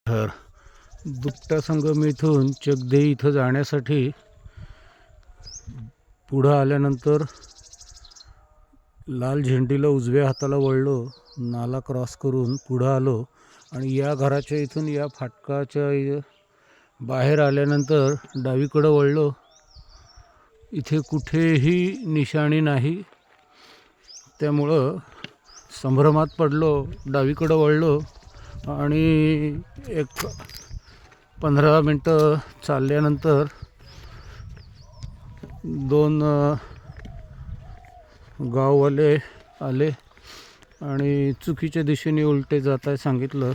तर दुपटा संगम इथून चकदे इथं जाण्यासाठी पुढं आल्यानंतर लाल झेंडीला उजव्या हाताला वळलो, नाला क्रॉस करून पुढं आलो आणि या घराच्या इथून या फाटकाच्या बाहेर आल्यानंतर डावीकडं वळलो. इथे कुठेही निशाणी नाही, त्यामुळं संभ्रमात पडलो. डावीकडं वळलो आणि एक 15 मिनटं चालल्यानंतर दोन गाववाले आले आणि चुकीच्या दिशेने उलटे जात आहे सांगितलं.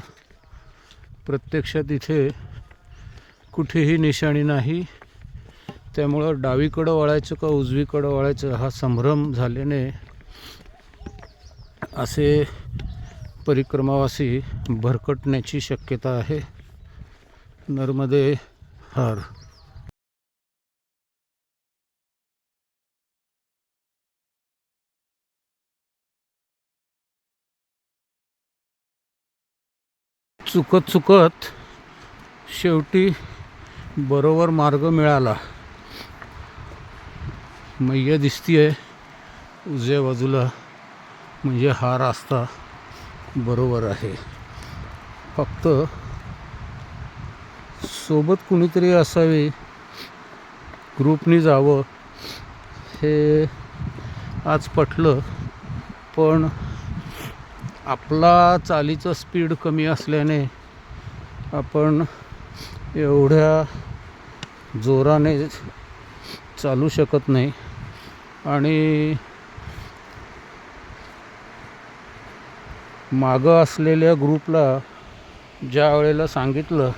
प्रत्यक्षात इथे कुठेही निशाणी नाही, त्यामुळं डावीकडं वळायचं का उजवीकडं वळायचं हा संभ्रम झाल्याने असे परिक्रमावासी भरकटण्याची शक्यता आहे. नर्मदे हर. चुकत शेवटी बरोबर मार्ग मिळाला. मैया दिसतीये उजव्या बाजूला, म्हणजे हा रस्ता बरोबर आहे. फक्त सोबत कुणीतरी असावे, ग्रुपनी जावं हे आज पटलं. पण आपला चालीचं स्पीड कमी असल्याने आपण एवढ्या जोराने चालू शकत नाही आणि मागं असलेल्या ग्रुपला ज्या वेळेला सांगितलं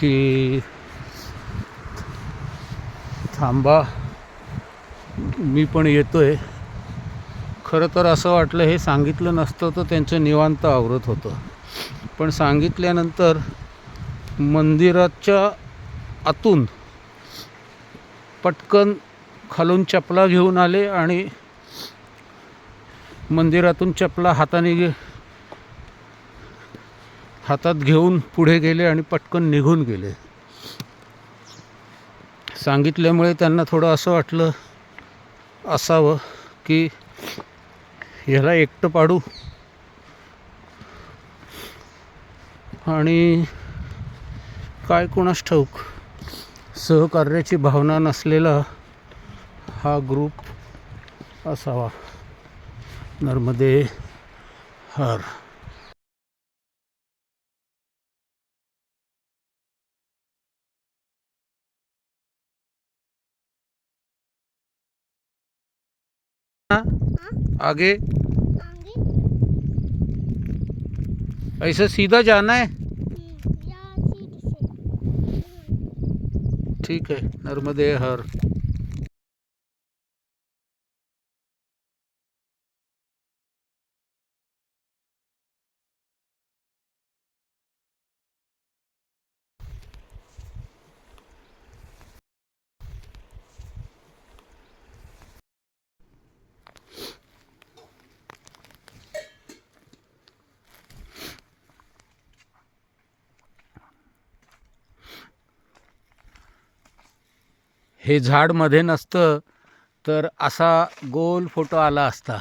की थांबा मी पण येतोय, खरं तर असं वाटलं हे सांगितलं नसतं तर त्यांचं निवांत आवरत होतं. पण सांगितल्यानंतर मंदिराच्या आतून पटकन खालून चपला घेऊन आले आणि मंदिरातून चपला हातात घेऊन पुढे गेले आणि पटकन निघून गेले. सांगितल्यामुळे त्यांना थोडं असं वाटलं असावं की ह्याला एकटं पाडू, आणि काय कोणास ठाऊक सहकार्याची भावना नसलेला हा ग्रुप असावा. नर्मदे हर. आगे ऐसा सीधा जाना है. ठीक है. नर्मदे हर. हे झाड मध्ये नसतं तर असा गोल फोटो आला असता.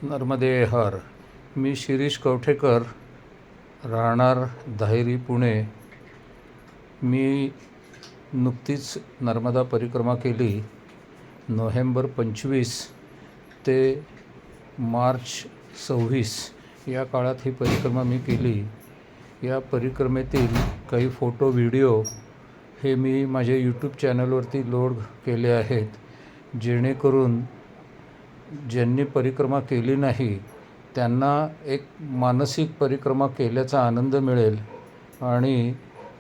नर्मदे हर. मी शिरीष कवठेकर, राहणार धायरी, पुणे. मी नुकतीच नर्मदा परिक्रमा केली. नोव्हेंबर 25 ते मार्च 26 या काळात ही परिक्रमा मी केली. या परिक्रमेतील काही फोटो व्हिडिओ हे मी माझ्या यूट्यूब चॅनलवरती लोड केले आहेत, जेणेकरून ज्यांनी परिक्रमा केली नाही त्यांना एक मानसिक परिक्रमा केल्याचा आनंद मिळेल आणि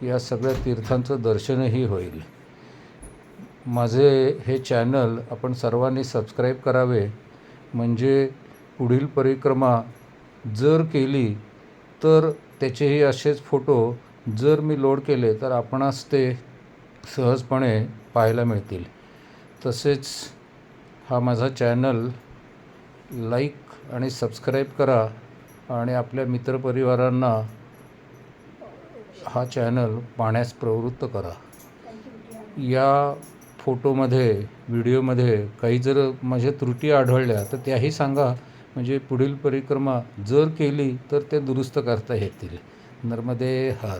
या सगळ्या तीर्थांचं दर्शनही होईल. माझे हे चॅनल आपण सर्वांनी सबस्क्राईब करावे, म्हणजे पुढील परिक्रमा जर केली तर त्याचेही असेच फोटो जर मी लोड केले तर आपणास ते सहजपणे पाहायला मिळतील. तसेच हा माझा चॅनल लाईक आणि सबस्क्राईब करा आणि आपल्या मित्रपरिवारांना हा चॅनल पाहण्यास प्रवृत्त करा. या फोटोमध्ये, व्हिडिओमध्ये काही जर माझ्या त्रुटी आढळल्या तर त्याही सांगा, म्हणजे पुढील परिक्रमा जर केली तर ते दुरुस्त करता येतील. नर्मदे हर.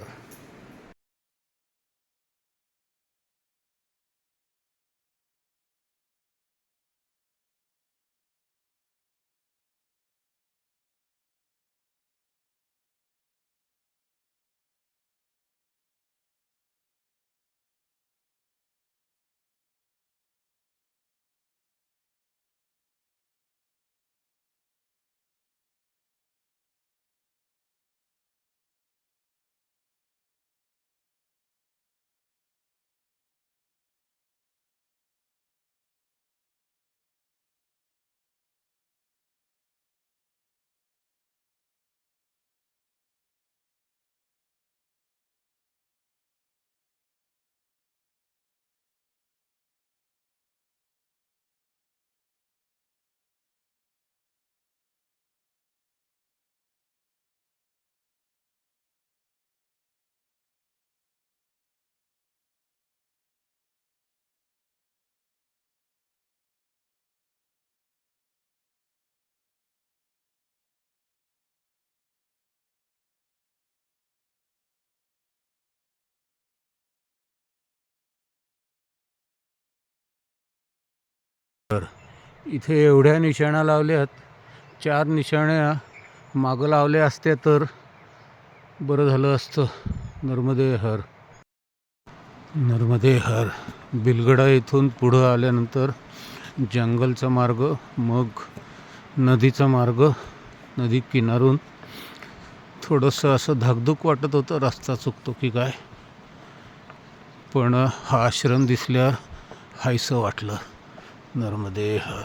इथे एवढ्या निशाणा लावल्यात, 4 निशाण्या मागं लावल्या असत्या तर बरं झालं असतं. नर्मदे हर. नर्मदे हर. बिलगडा येथून पुढं आल्यानंतर जंगलचा मार्ग, मग नदीचा मार्ग. नदी किनारून थोडंसं असं धाकधूक वाटत होतं, रस्ता चुकतो की काय, पण हा आश्रम दिसल्यावर हायसं वाटलं. नर्मदे हर.